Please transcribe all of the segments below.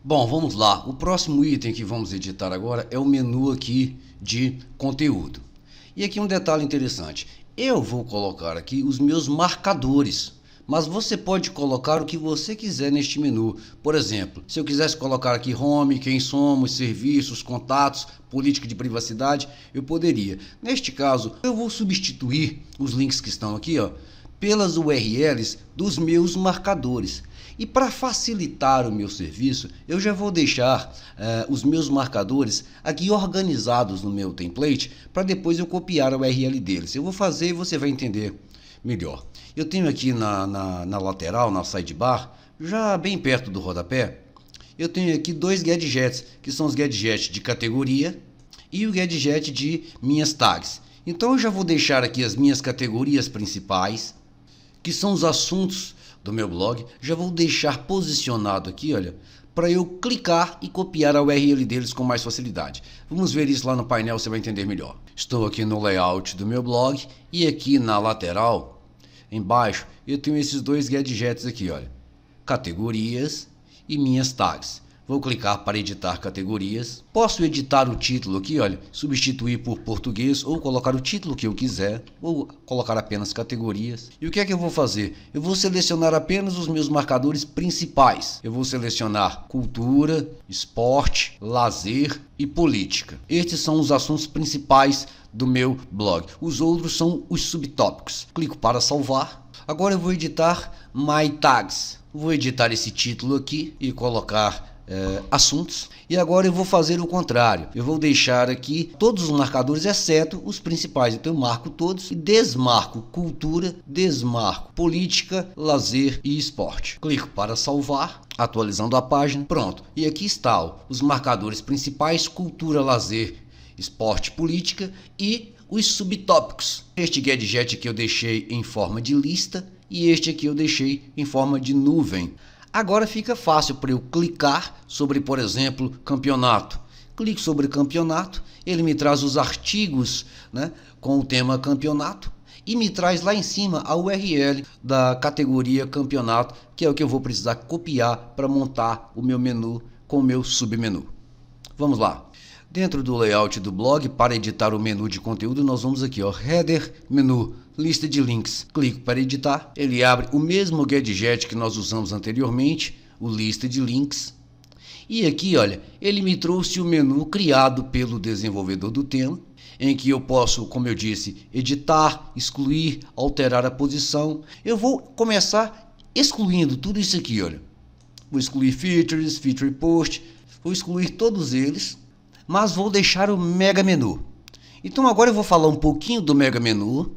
Bom, vamos lá. O próximo item que vamos editar agora é o menu aqui de conteúdo. E aqui um detalhe interessante. Eu vou colocar aqui os meus marcadores, mas você pode colocar o que você quiser neste menu. Por exemplo, se eu quisesse colocar aqui home, quem somos, serviços, contatos, política de privacidade, eu poderia. Neste caso, eu vou substituir os links que estão aqui, pelas URLs dos meus marcadores. E para facilitar o meu serviço, eu já vou deixar os meus marcadores aqui organizados no meu template para depois eu copiar a URL deles. Eu vou fazer e você vai entender melhor. Eu tenho aqui na lateral, na sidebar, já bem perto do rodapé, eu tenho aqui dois gadgets, que são os gadgets de categoria e o gadget de minhas tags. Então eu já vou deixar aqui as minhas categorias principais, que são os assuntos do meu blog, já vou deixar posicionado aqui, olha, para eu clicar e copiar a URL deles com mais facilidade. Vamos ver isso lá no painel, você vai entender melhor. Estou aqui no layout do meu blog e aqui na lateral, embaixo, eu tenho esses dois gadgets aqui, olha, categorias e minhas tags. Vou clicar para editar categorias. Posso editar o título aqui, olha, substituir por português ou colocar o título que eu quiser, ou colocar apenas categorias. E o que é que eu vou fazer? Eu vou selecionar apenas os meus marcadores principais. Eu vou selecionar cultura, esporte, lazer e política. Estes são os assuntos principais do meu blog. Os outros são os subtópicos. Clico para salvar. Agora eu vou editar My Tags. Vou editar esse título aqui e colocar assuntos. E agora eu vou fazer o contrário. Eu vou deixar aqui todos os marcadores, exceto os principais. Então eu marco todos e desmarco cultura, desmarco política, lazer e esporte. Clico para salvar, atualizando a página. Pronto. E aqui está os marcadores principais: cultura, lazer, esporte, política e os subtópicos. Este gadget aqui eu deixei em forma de lista e este aqui eu deixei em forma de nuvem. Agora fica fácil para eu clicar sobre, por exemplo, campeonato. Clico sobre campeonato, ele me traz os artigos, né, com o tema campeonato e me traz lá em cima a URL da categoria campeonato, que é o que eu vou precisar copiar para montar o meu menu com o meu submenu. Vamos lá. Dentro do layout do blog, para editar o menu de conteúdo, nós vamos aqui, header, menu, lista de links. Clico para editar, ele abre o mesmo gadget que nós usamos anteriormente, o lista de links. E aqui, olha, ele me trouxe o menu criado pelo desenvolvedor do tema, em que eu posso, como eu disse, editar, excluir, alterar a posição. Eu vou começar excluindo tudo isso aqui, olha. Vou excluir features, feature post, vou excluir todos eles. Mas vou deixar o mega menu. Então agora eu vou falar um pouquinho do mega menu,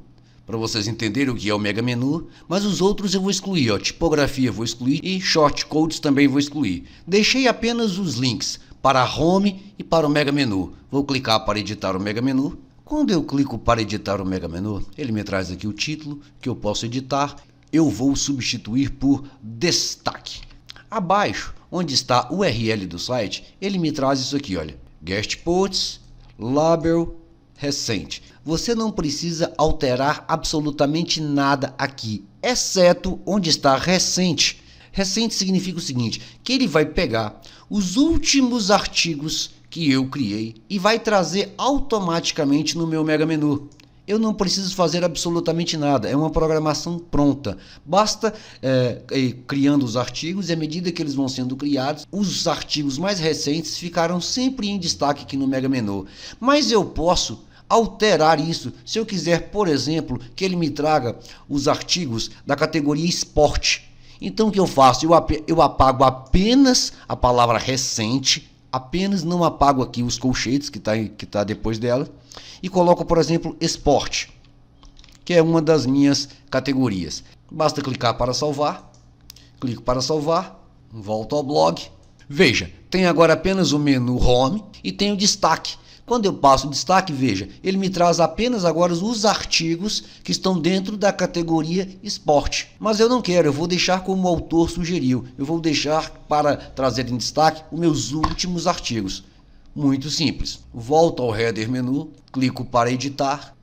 para vocês entenderem o que é o mega menu, mas os outros eu vou excluir, tipografia vou excluir e shortcodes também vou excluir. Deixei apenas os links para a home e para o mega menu. Vou clicar para editar o mega menu. Quando eu clico para editar o mega menu, ele me traz aqui o título que eu posso editar. Eu vou substituir por destaque. Abaixo, onde está o URL do site, ele me traz isso aqui, olha. Guest posts, label, recente. Você não precisa alterar absolutamente nada aqui, exceto onde está recente. Recente significa o seguinte, que ele vai pegar os últimos artigos que eu criei e vai trazer automaticamente no meu mega menu. Eu não preciso fazer absolutamente nada, é uma programação pronta. Basta ir criando os artigos e à medida que eles vão sendo criados, os artigos mais recentes ficarão sempre em destaque aqui no mega menu. Mas eu posso alterar isso. Se eu quiser, por exemplo, que ele me traga os artigos da categoria esporte. Então o que eu faço? Eu apago apenas a palavra recente, apenas não apago aqui os colchetes que tá depois dela e coloco, por exemplo, esporte, que é uma das minhas categorias. Basta clicar para salvar, clico para salvar, volto ao blog. Veja, tem agora apenas o menu home e tem o destaque. Quando eu passo o destaque, veja, ele me traz apenas agora os artigos que estão dentro da categoria esporte. Mas eu não quero, eu vou deixar como o autor sugeriu. Eu vou deixar para trazer em destaque os meus últimos artigos. Muito simples. Volto ao header menu, clico para editar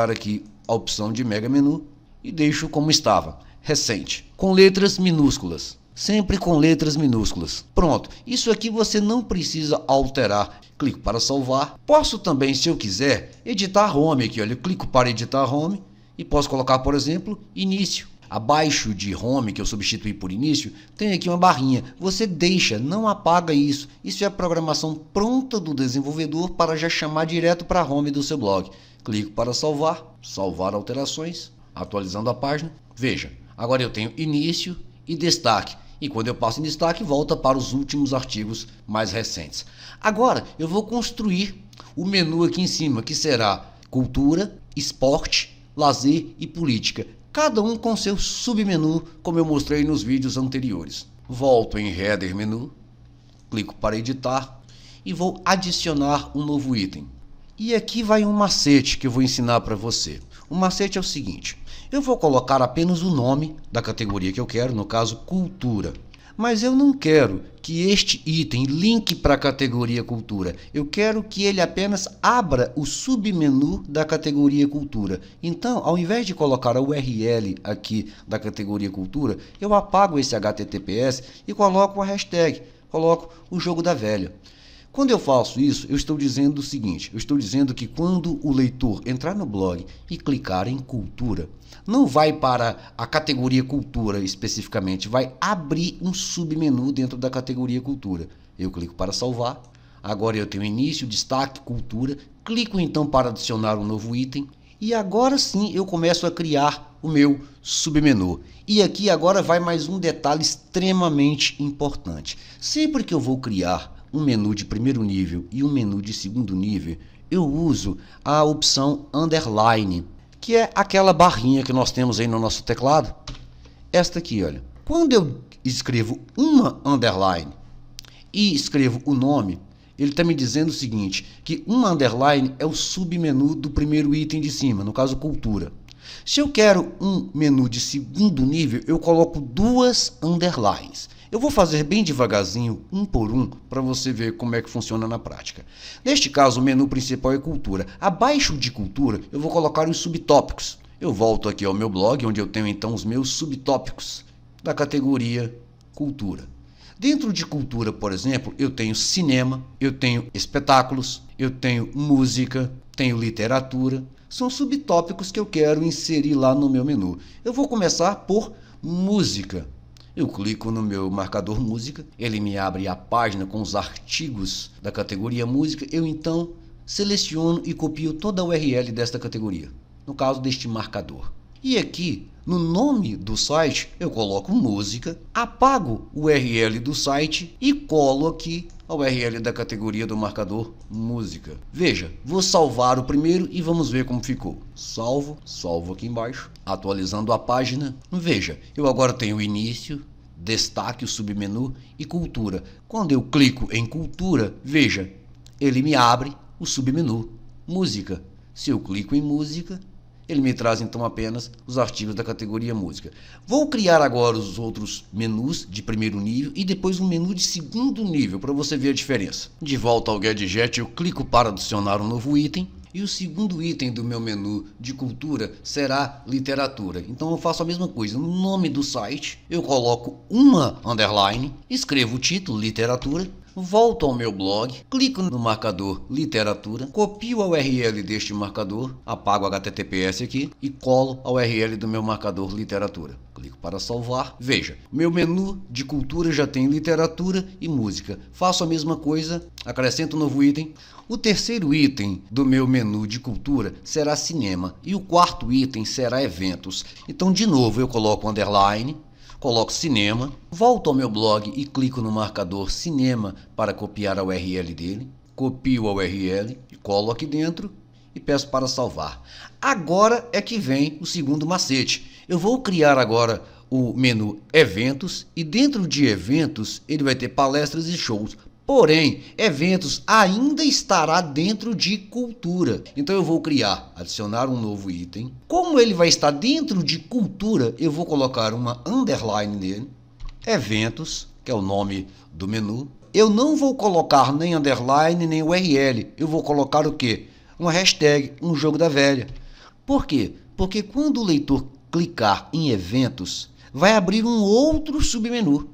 aqui a opção de mega menu e deixo como estava, recente, com letras minúsculas. sempre com letras minúsculas. Pronto, isso aqui você não precisa alterar. Clico para salvar. Posso também, se eu quiser, editar home aqui. Olha, eu clico para editar home e posso colocar, por exemplo, início. Abaixo de home, que eu substituí por início, tem aqui uma barrinha. Você deixa, não apaga isso. Isso é a programação pronta do desenvolvedor para já chamar direto para a home do seu blog. Clico para salvar, salvar alterações, atualizando a página. Veja, agora eu tenho início e destaque. E quando eu passo em destaque, volta para os últimos artigos mais recentes. Agora eu vou construir o menu aqui em cima, que será cultura, esporte, lazer e política. Cada um com seu submenu, como eu mostrei nos vídeos anteriores. Volto em Header Menu, clico para editar e vou adicionar um novo item. E aqui vai um macete que eu vou ensinar para você. O macete é o seguinte: eu vou colocar apenas o nome da categoria que eu quero, no caso cultura. Mas eu não quero que este item linke para a categoria cultura. Eu quero que ele apenas abra o submenu da categoria cultura. Então, ao invés de colocar a URL aqui da categoria cultura, eu apago esse HTTPS e coloco a hashtag, coloco o jogo da velha. Quando eu faço isso, eu estou dizendo o seguinte: eu estou dizendo que quando o leitor entrar no blog e clicar em cultura, não vai para a categoria cultura especificamente, vai abrir um submenu dentro da categoria cultura. Eu clico para salvar, agora eu tenho início, destaque, cultura, clico então para adicionar um novo item e agora sim eu começo a criar o meu submenu. E aqui agora vai mais um detalhe extremamente importante. Sempre que eu vou criar um menu de primeiro nível e um menu de segundo nível, eu uso a opção underline, que é aquela barrinha que nós temos aí no nosso teclado. Esta aqui, olha. Quando eu escrevo uma underline e escrevo o nome, ele está me dizendo o seguinte, que uma underline é o submenu do primeiro item de cima, no caso cultura. Se eu quero um menu de segundo nível, eu coloco duas underlines. Eu vou fazer bem devagarzinho, um por um, para você ver como é que funciona na prática. Neste caso, o menu principal é cultura. Abaixo de cultura, eu vou colocar os subtópicos. Eu volto aqui ao meu blog, onde eu tenho então os meus subtópicos da categoria cultura. Dentro de cultura, por exemplo, eu tenho cinema, eu tenho espetáculos, eu tenho música, tenho literatura. São subtópicos que eu quero inserir lá no meu menu. Eu vou começar por música. Eu clico no meu marcador música, ele me abre a página com os artigos da categoria música. Eu então seleciono e copio toda a URL desta categoria, no caso deste marcador. E aqui, no nome do site, eu coloco música, apago o URL do site e colo aqui a URL da categoria do marcador música. Veja, vou salvar o primeiro e vamos ver como ficou. Salvo aqui embaixo, atualizando a página. Veja, eu agora tenho início, destaque, o submenu e cultura. Quando eu clico em cultura, veja, ele me abre o submenu música. Se eu clico em música, ele me traz então apenas os artigos da categoria música. Vou criar agora os outros menus de primeiro nível e depois um menu de segundo nível para você ver a diferença. De volta ao Gadget, eu clico para adicionar um novo item e o segundo item do meu menu de cultura será literatura. Então eu faço a mesma coisa. No nome do site eu coloco uma underline, escrevo o título literatura. Volto ao meu blog, clico no marcador literatura, copio a URL deste marcador, apago o HTTPS aqui e colo a URL do meu marcador literatura. Clico para salvar. Veja, meu menu de cultura já tem literatura e música. Faço a mesma coisa, acrescento um novo item. O terceiro item do meu menu de cultura será cinema e o quarto item será eventos. Então, de novo, eu coloco underline, coloco cinema, volto ao meu blog e clico no marcador cinema para copiar a URL dele, copio a URL e colo aqui dentro e peço para salvar. Agora é que vem o segundo macete. Eu vou criar agora o menu eventos e dentro de eventos ele vai ter palestras e shows. Porém, eventos ainda estará dentro de cultura. Então eu vou adicionar um novo item. Como ele vai estar dentro de cultura, eu vou colocar uma underline nele. Eventos, que é o nome do menu. Eu não vou colocar nem underline nem URL. Eu vou colocar o quê? Uma hashtag, um jogo da velha. Por quê? Porque quando o leitor clicar em eventos, vai abrir um outro submenu.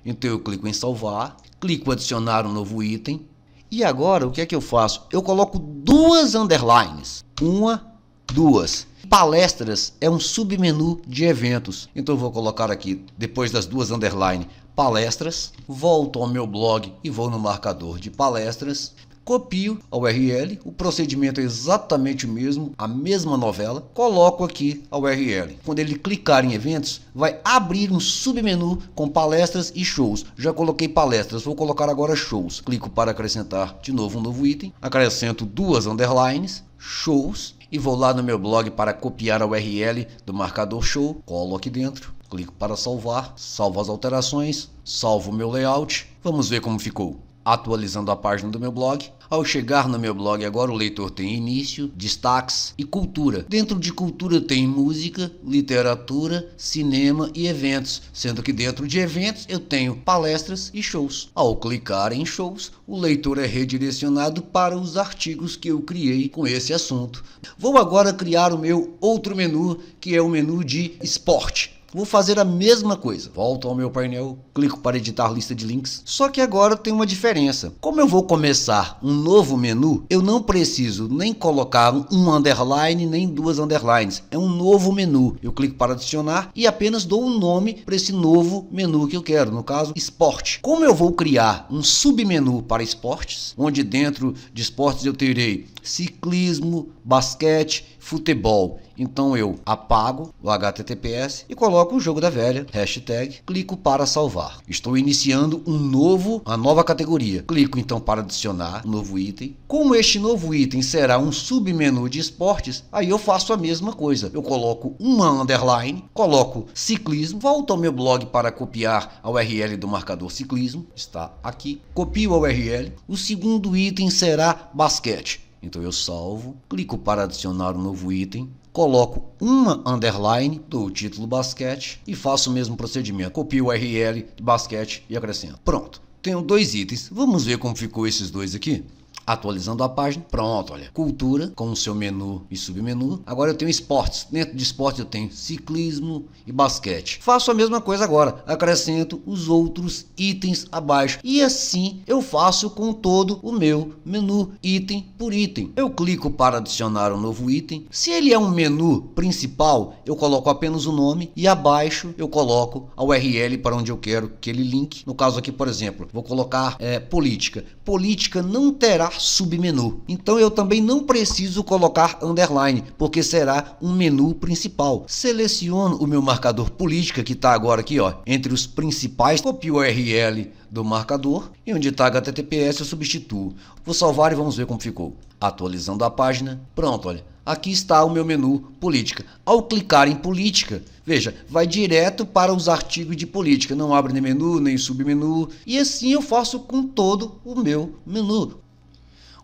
Então eu clico em salvar, clico em adicionar um novo item. E agora o que é que eu faço? Eu coloco duas underlines. Uma, duas. Palestras é um submenu de eventos. Então eu vou colocar aqui, depois das duas underline, palestras. Volto ao meu blog e vou no marcador de palestras. Copio a URL, o procedimento é exatamente o mesmo, a mesma novela. Coloco aqui a URL. Quando ele clicar em eventos, vai abrir um submenu com palestras e shows. Já coloquei palestras, vou colocar agora shows. Clico para acrescentar de novo um novo item. Acrescento duas underlines, shows. E vou lá no meu blog para copiar a URL do marcador show. Colo aqui dentro. Clico para salvar. Salvo as alterações. Salvo o meu layout. Vamos ver como ficou. Atualizando a página do meu blog. Ao chegar no meu blog agora o leitor tem início, destaques e cultura. Dentro de cultura tem música, literatura, cinema e eventos, sendo que dentro de eventos eu tenho palestras e shows. Ao clicar em shows, o leitor é redirecionado para os artigos que eu criei com esse assunto. Vou agora criar o meu outro menu, que é o menu de esporte. Vou fazer a mesma coisa. Volto ao meu painel, clico para editar lista de links. Só que agora tem uma diferença. Como eu vou começar um novo menu, eu não preciso nem colocar um underline, nem duas underlines. É um novo menu. Eu clico para adicionar e apenas dou um nome para esse novo menu que eu quero. No caso, esporte. Como eu vou criar um submenu para esportes, onde dentro de esportes eu terei ciclismo, basquete, futebol. Então eu apago o HTTPS e coloco o jogo da velha, hashtag, clico para salvar. Estou iniciando uma nova categoria. Clico então para adicionar um novo item. Como este novo item será um submenu de esportes, aí eu faço a mesma coisa. Eu coloco uma underline, coloco ciclismo, volto ao meu blog para copiar a URL do marcador ciclismo, está aqui. Copio a URL. O segundo item será basquete. Então eu salvo, clico para adicionar um novo item, coloco uma underline, dou o título basquete e faço o mesmo procedimento. Copio o URL de basquete e acrescento. Pronto, tenho dois itens. Vamos ver como ficou esses dois aqui? Atualizando a página, pronto, olha, cultura com o seu menu e submenu. Agora eu tenho esportes, dentro de esportes eu tenho ciclismo e basquete. Faço a mesma coisa agora, acrescento os outros itens abaixo e assim eu faço com todo o meu menu, item por item. Eu clico para adicionar um novo item. Se ele é um menu principal, eu coloco apenas o nome e abaixo eu coloco a URL para onde eu quero que ele linke. No caso aqui, por exemplo, vou colocar política. Política não terá submenu. Então eu também não preciso colocar underline, porque será um menu principal. Seleciono o meu marcador política, que está agora aqui, ó, entre os principais, copio o URL do marcador e onde está HTTPS eu substituo. Vou salvar e vamos ver como ficou. Atualizando a página, pronto, olha, aqui está o meu menu política. Ao clicar em política, veja, vai direto para os artigos de política, não abre nem menu, nem submenu, e assim eu faço com todo o meu menu.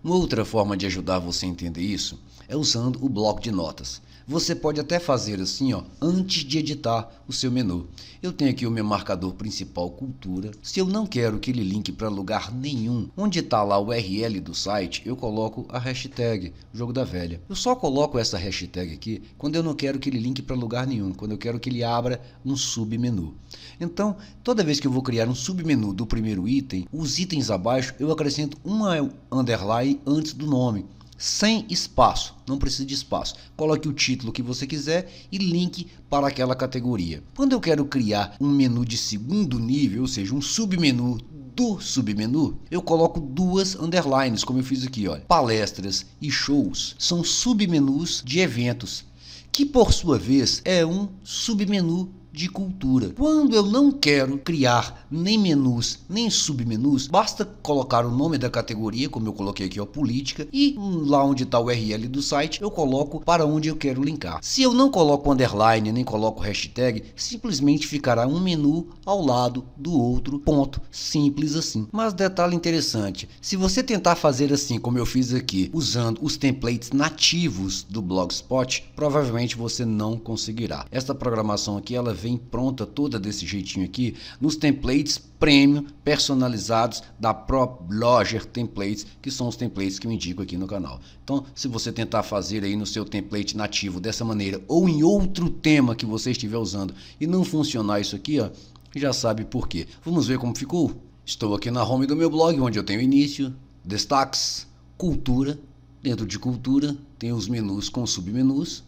Uma outra forma de ajudar você a entender isso é usando o bloco de notas. Você pode até fazer assim, ó, antes de editar o seu menu. Eu tenho aqui o meu marcador principal cultura. Se eu não quero que ele linke para lugar nenhum, onde está lá o URL do site, eu coloco a hashtag jogo da velha. Eu só coloco essa hashtag aqui quando eu não quero que ele linke para lugar nenhum, quando eu quero que ele abra um submenu. Então, toda vez que eu vou criar um submenu do primeiro item, os itens abaixo eu acrescento uma underline antes do nome. Sem espaço, não precisa de espaço. Coloque o título que você quiser e link para aquela categoria. Quando eu quero criar um menu de segundo nível, ou seja, um submenu do submenu, eu coloco duas underlines, como eu fiz aqui, olha. Palestras e shows são submenus de eventos, que por sua vez é um submenu de cultura. Quando eu não quero criar nem menus nem submenus, basta colocar o nome da categoria, como eu coloquei aqui, ó, política, e lá onde está o URL do site eu coloco para onde eu quero linkar. Se eu não coloco underline nem coloco hashtag, simplesmente ficará um menu ao lado do outro, ponto, simples assim. Mas detalhe interessante, se você tentar fazer assim como eu fiz aqui, usando os templates nativos do Blogspot, provavelmente você não conseguirá. Esta programação aqui ela vem pronta toda desse jeitinho aqui nos templates premium personalizados da ProBlogger Templates, que são os templates que eu indico aqui no canal. Então, se você tentar fazer aí no seu template nativo dessa maneira ou em outro tema que você estiver usando e não funcionar isso aqui, ó, Já sabe por quê. Vamos ver como ficou? Estou aqui na home do meu blog, onde eu tenho início, destaques, cultura. Dentro de cultura, tenho os menus com submenus.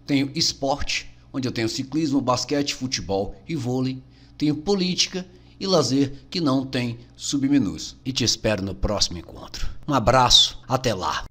Tenho esporte, onde eu tenho ciclismo, basquete, futebol e vôlei. Tenho política e lazer, que não tem submenus. E te espero no próximo encontro. Um abraço, até lá!